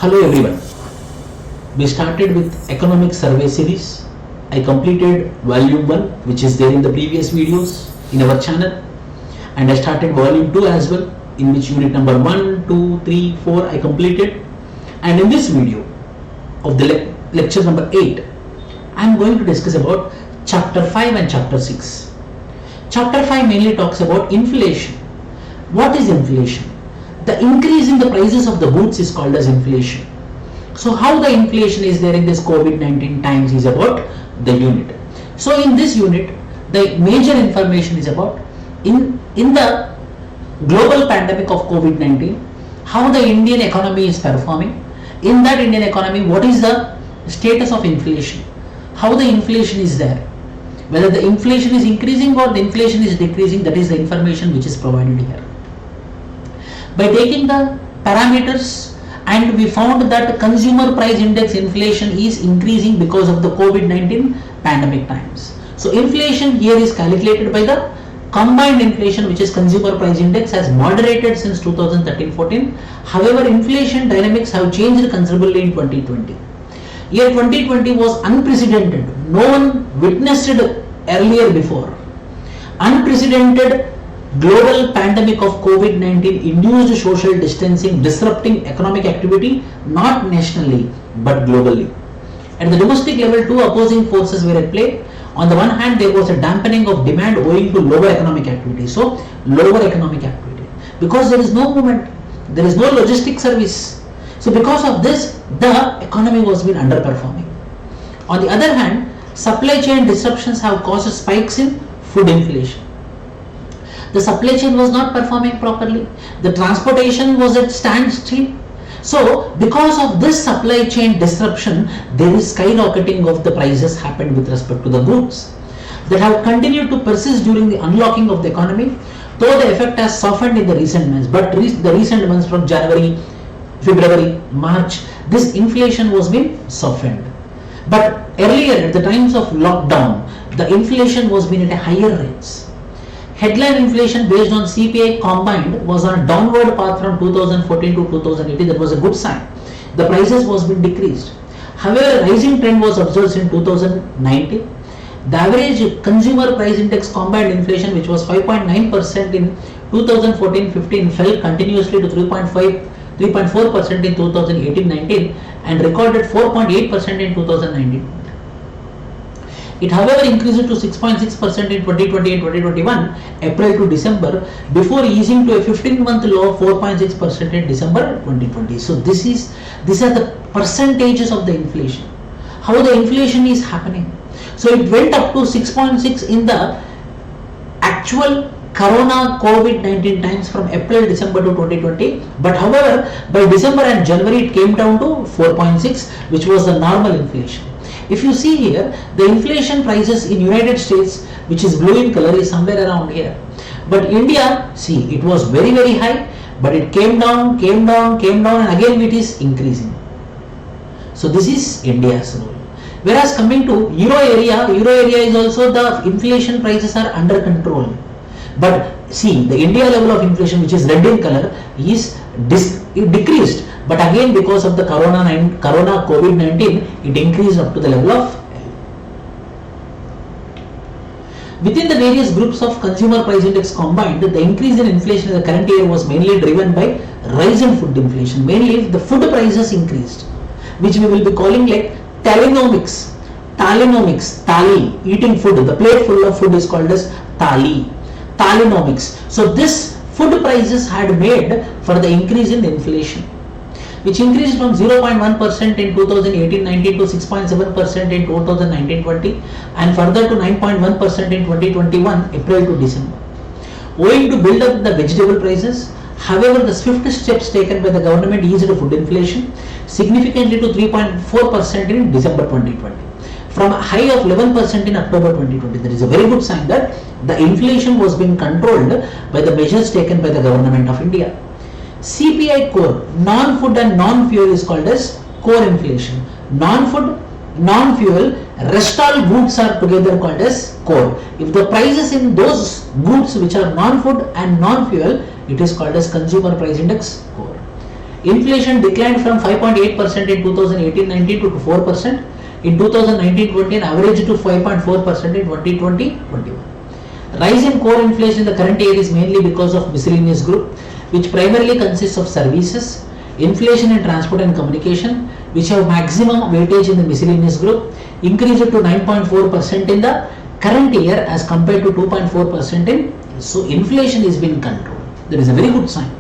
Hello everyone. We started with economic survey series. I completed volume 1 which is there in the previous videos in our channel, and I started volume 2 as well, in which unit number 1, 2, 3, 4 I completed. And in this video of the lecture number 8, I am going to discuss about chapter 5 and chapter 6. Chapter 5 mainly talks about inflation. What is inflation? The increase in the prices of the goods is called as inflation. So how the inflation is there in this COVID-19 times is about the unit. So in this unit, the major information is about in the global pandemic of COVID-19, how the Indian economy is performing. In that Indian economy, what is the status of inflation? How the inflation is there? Whether the inflation is increasing or the inflation is decreasing, that is the information which is provided here. By taking the parameters, and we found that consumer price index inflation is increasing because of the COVID-19 pandemic times. So inflation here is calculated by the combined inflation, which is consumer price index, has moderated since 2013-14. However, inflation dynamics have changed considerably in 2020. Year 2020 was unprecedented. No one witnessed it earlier before. Unprecedented global pandemic of COVID-19 induced social distancing, disrupting economic activity not nationally but globally. At the domestic level, two opposing forces were at play. On the one hand, there was a dampening of demand owing to lower economic activity. So, lower economic activity. Because there is no movement, there is no logistic service. So, because of this, the economy was been underperforming. On the other hand, supply chain disruptions have caused spikes in food inflation. The supply chain was not performing properly. The transportation was at standstill. So, because of this supply chain disruption, there is skyrocketing of the prices happened with respect to the goods that have continued to persist during the unlocking of the economy, though the effect has softened in the recent months. But the recent months from January, February, March, this inflation was being softened. But earlier, at the times of lockdown, the inflation was being at a higher rates. Headline inflation based on CPI combined was on a downward path from 2014 to 2018. That was a good sign. The prices was being decreased. However, a rising trend was observed in 2019. The average consumer price index combined inflation, which was 5.9% in 2014-15, fell continuously to 3.4% in 2018-19 and recorded 4.8% in 2019. It however increased to 6.6% in 2020 and 2021, April to December, before easing to a 15-month low of 4.6% in December 2020. So these are the percentages of the inflation. How the inflation is happening. So it went up to 6.6 in the actual Corona COVID-19 times from April December to 2020, but however by December and January it came down to 4.6, which was the normal inflation. If you see here, the inflation prices in United States, which is blue in color, is somewhere around here. But India, see, it was very high, but it came down, and again it is increasing. So this is India's role. Whereas coming to Euro area is also the inflation prices are under control. But see, the India level of inflation, which is red in color, is decreased. But again, because of the Corona COVID-19, it increased up to the level of L. Within the various groups of consumer price index combined, the increase in inflation in the current year was mainly driven by rise in food inflation. Mainly, the food prices increased, which we will be calling like talinomics. Thali, eating food. The plate full of food is called as thali. Talinomics. So this food prices had made for the increase in inflation, which increased from 0.1% in 2018-19 to 6.7% in 2019-20 and further to 9.1% in 2021 April to December. Owing to build up the vegetable prices, however, the swift steps taken by the government eased food inflation significantly to 3.4% in December 2020. From a high of 11% in October 2020. There is a very good sign that the inflation was being controlled by the measures taken by the government of India. CPI core, non-food and non-fuel, is called as core inflation. Non-food, non-fuel, rest all goods are together called as core. If the prices in those goods which are non-food and non-fuel, it is called as consumer price index core. Inflation declined from 5.8% in 2018-19 to 4% in 2019-20 and averaged to 5.4% in 2020-21. Rise in core inflation in the current year is mainly because of miscellaneous group, which primarily consists of services, inflation in transport and communication, which have maximum weightage in the miscellaneous group, increased to 9.4% in the current year as compared to 2.4% in. So inflation is being controlled. That is a very good sign.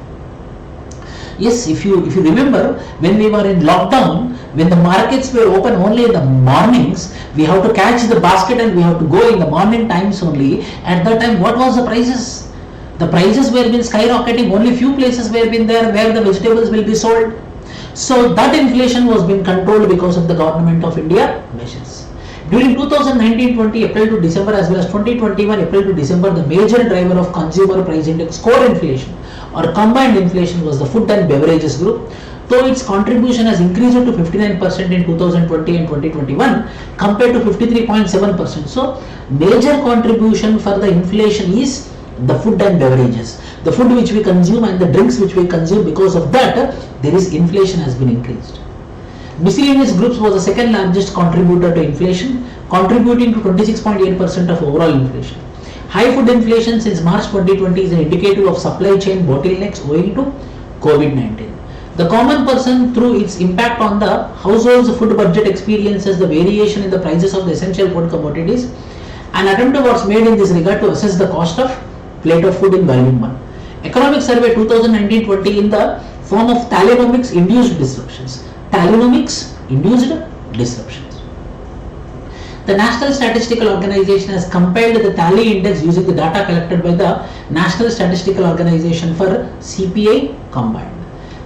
Yes, if you remember, when we were in lockdown, when the markets were open only in the mornings, we have to catch the basket and we have to go in the morning times only. At that time, what was the prices? The prices were been skyrocketing. Only few places were been there where the vegetables will be sold. So that inflation was being controlled because of the government of India measures. During 2019-20 April to December as well as 2021 April to December, the major driver of consumer price index core inflation or combined inflation was the food and beverages group, though its contribution has increased to 59% in 2020 and 2021 compared to 53.7%. So major contribution for the inflation is the food and beverages, the food which we consume and the drinks which we consume. Because of that, there is inflation has been increased. Miscellaneous groups was the second largest contributor to inflation, contributing to 26.8% of overall inflation. High food inflation since March 2020 is an indicator of supply chain bottlenecks owing to COVID-19. The common person, through its impact on the household's food budget, experiences the variation in the prices of the essential food commodities. An attempt was made in this regard to assess the cost of plate of food in volume 1. Economic Survey 2019-20 in the form of Talenomics induced disruptions. Talenomics induced disruptions. The National Statistical Organization has compiled the tally index using the data collected by the National Statistical Organization for CPI combined.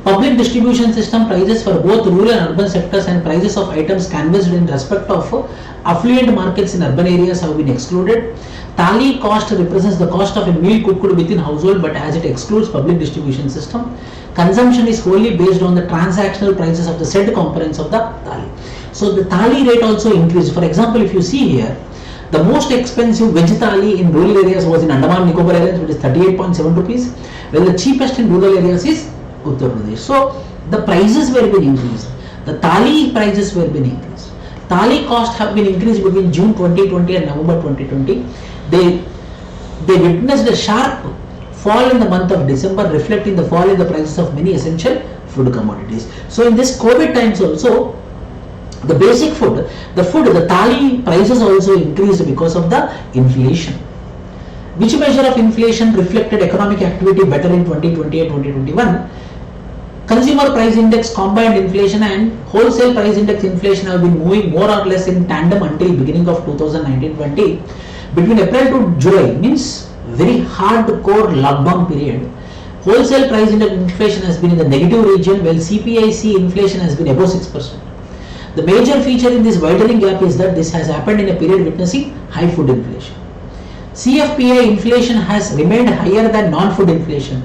Public distribution system prices for both rural and urban sectors and prices of items canvassed in respect of affluent markets in urban areas have been excluded. Tally cost represents the cost of a meal cooked within household, but as it excludes public distribution system, consumption is wholly based on the transactional prices of the said components of the tally. So the tally rate also increased. For example, if you see here, the most expensive veg thali in rural areas was in Andaman Nicobar Islands, which is 38.7 rupees, while the cheapest in rural areas is Uttar Pradesh. So the prices were being increased. The thali prices were being increased. Thali cost have been increased between June 2020 and November 2020. They witnessed a sharp fall in the month of December, reflecting the fall in the prices of many essential food commodities. So in this COVID times also, the basic food, the thali prices also increased because of the inflation. Which measure of inflation reflected economic activity better in 2020 and 2021? Consumer price index, combined inflation and wholesale price index inflation have been moving more or less in tandem until beginning of 2019-20. Between April to July, means very hardcore lockdown period, wholesale price index inflation has been in the negative region, while CPIC inflation has been above 6%. The major feature in this widening gap is that this has happened in a period witnessing high food inflation. CFPI inflation has remained higher than non-food inflation.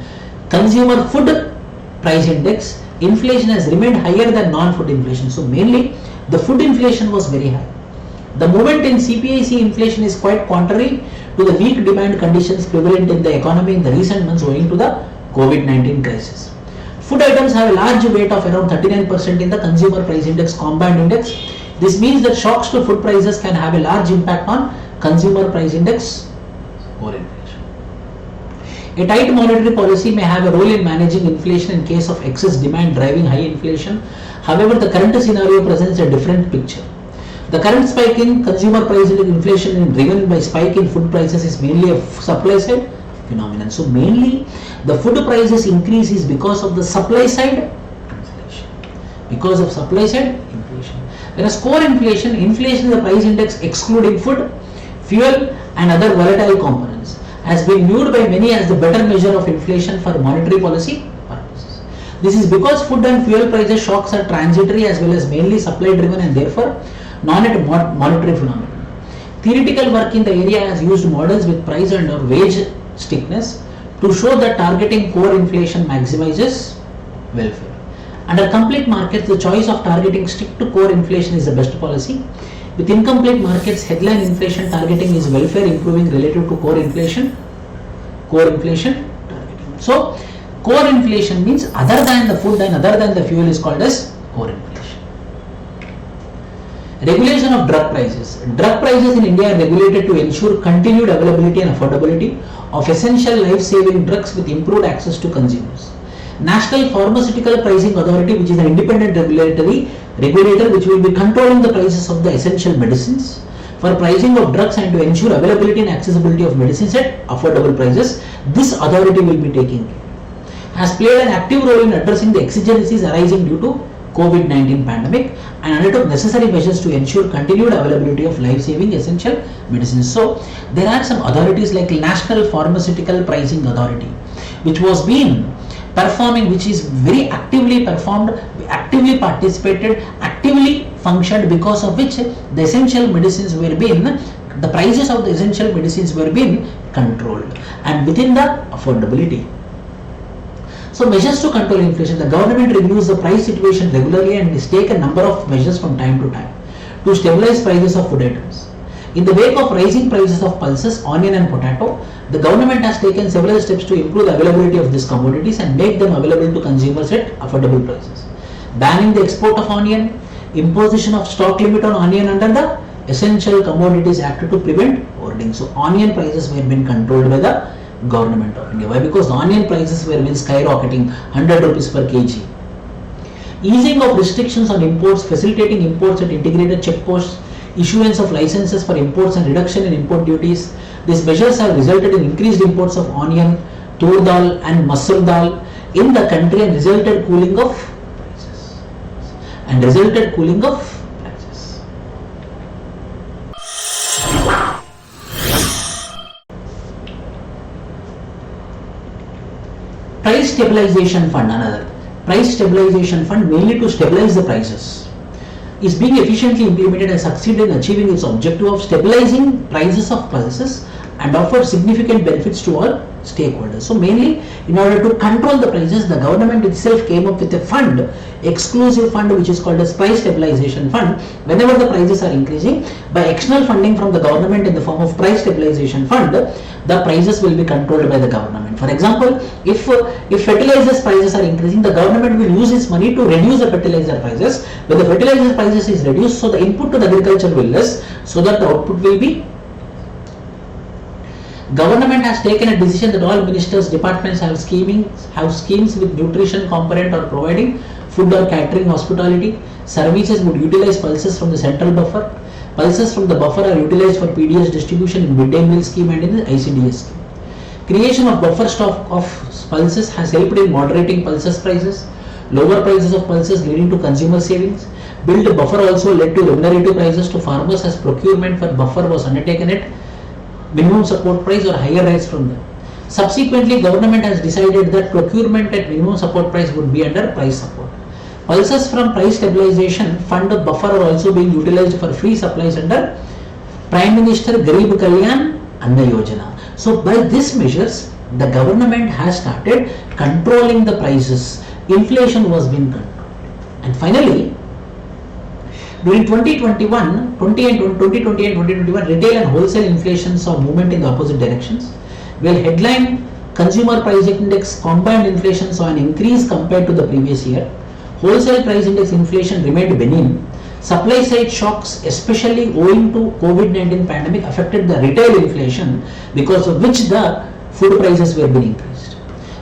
Consumer food price index inflation has remained higher than non-food inflation. So mainly the food inflation was very high. The movement in CPIC inflation is quite contrary to the weak demand conditions prevalent in the economy in the recent months owing to the COVID-19 crisis. Food items have a large weight of around 39% in the consumer price index combined index. This means that shocks to food prices can have a large impact on consumer price index or inflation. A tight monetary policy may have a role in managing inflation in case of excess demand driving high inflation. However, the current scenario presents a different picture. The current spike in consumer price index inflation driven by spike in food prices is mainly a supply side phenomenon. So mainly the food prices increase is because of the supply side inflation. Because of supply side inflation. Whereas core inflation, inflation in the price index excluding food, fuel and other volatile components, has been viewed by many as the better measure of inflation for monetary policy purposes. This is because food and fuel prices shocks are transitory as well as mainly supply driven and therefore not a monetary phenomenon. Theoretical work in the area has used models with price and or wage stickiness to show that targeting core inflation maximizes welfare. Under complete markets, the choice of targeting stick to core inflation is the best policy. With incomplete markets, headline inflation targeting is welfare improving relative to core inflation targeting. So Core inflation means other than the food and other than the fuel is called as core inflation. Regulation of drug prices. Drug prices in India are regulated to ensure continued availability and affordability of essential life-saving drugs with improved access to consumers. National Pharmaceutical Pricing Authority, which is an independent regulator which will be controlling the prices of the essential medicines for pricing of drugs and to ensure availability and accessibility of medicines at affordable prices. This authority will be taking care. Has played an active role in addressing the exigencies arising due to COVID-19 pandemic and undertook necessary measures to ensure continued availability of life-saving essential medicines. So there are some authorities like National Pharmaceutical Pricing Authority, which was being performing, which is very actively performed, actively participated, actively functioned, because of which the essential medicines were being, the prices of the essential medicines were being controlled and within the affordability. So measures to control inflation. The government reviews the price situation regularly and has taken a number of measures from time to time to stabilize prices of food items. In the wake of rising prices of pulses, onion and potato, the government has taken several steps to improve the availability of these commodities and make them available to consumers at affordable prices. Banning the export of onion, imposition of stock limit on onion under the Essential Commodities Act to prevent hoarding. So onion prices were being controlled by the government of India. Why? Because the onion prices were been skyrocketing, 100 rupees per kg. Easing of restrictions on imports, facilitating imports at integrated checkposts, issuance of licenses for imports and reduction in import duties. These measures have resulted in increased imports of onion, tur dal and masoor dal in the country and resulted cooling of prices. Price Stabilization Fund, another. Price Stabilization Fund, mainly to stabilize the prices, is being efficiently implemented and succeeded in achieving its objective of stabilizing prices of pulses and offer significant benefits to all stakeholders. So mainly in order to control the prices, the government itself came up with a fund, exclusive fund, which is called as Price Stabilization Fund. Whenever the prices are increasing, by external funding from the government in the form of Price Stabilization Fund, the prices will be controlled by the government. For example, if fertilizers prices are increasing, the government will use its money to reduce the fertilizer prices. When the fertilizer prices is reduced, so the input to the agriculture will less, so that the output will be. Government has taken a decision that all ministers, departments have schemes with nutrition component or providing food or catering, hospitality services would utilize pulses from the central buffer. Pulses from the buffer are utilized for PDS distribution in midday meal scheme and in the ICDS scheme. Creation of buffer stock of pulses has helped in moderating pulses prices. Lower prices of pulses leading to consumer savings. Build buffer also led to remunerative prices to farmers as procurement for buffer was undertaken at minimum support price or higher rates from them. Subsequently, government has decided that procurement at minimum support price would be under price support. Pulses from Price Stabilization Fund buffer are also being utilized for free supplies under Prime Minister Garib Kalyan Anna Yojana. So by these measures, the government has started controlling the prices. Inflation was being controlled. And finally, during 2020 and 2021, retail and wholesale inflation saw movement in the opposite directions. While headline consumer price index combined inflation saw an increase compared to the previous year, wholesale price index inflation remained benign. Supply side shocks, especially owing to COVID-19 pandemic, affected the retail inflation, because of which the food prices were being increased.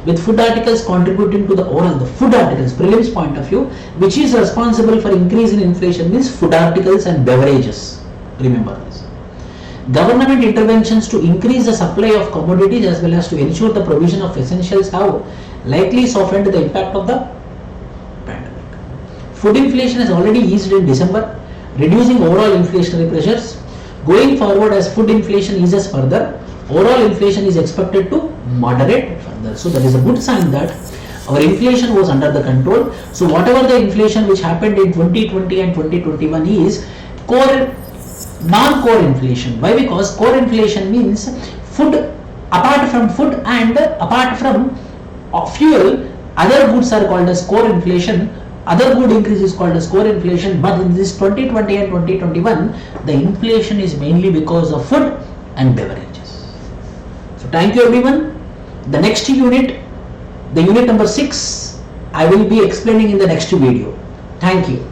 With food articles contributing to the overall, the food articles, prelims point of view, which is responsible for increase in inflation means food articles and beverages. Remember this. Government interventions to increase the supply of commodities as well as to ensure the provision of essentials have likely softened the impact of the pandemic. Food inflation has already eased in December, reducing overall inflationary pressures. Going forward, as food inflation eases further, overall inflation is expected to moderate further. So that is a good sign that our inflation was under the control. So whatever the inflation which happened in 2020 and 2021 is core, non-core inflation. Why? Because core inflation means food, apart from food and apart from fuel, other goods are called as core inflation. Other good increase is called as core inflation. But in this 2020 and 2021, the inflation is mainly because of food and beverages. So thank you everyone. The next unit The unit number 6 I will be explaining in the next video. Thank you.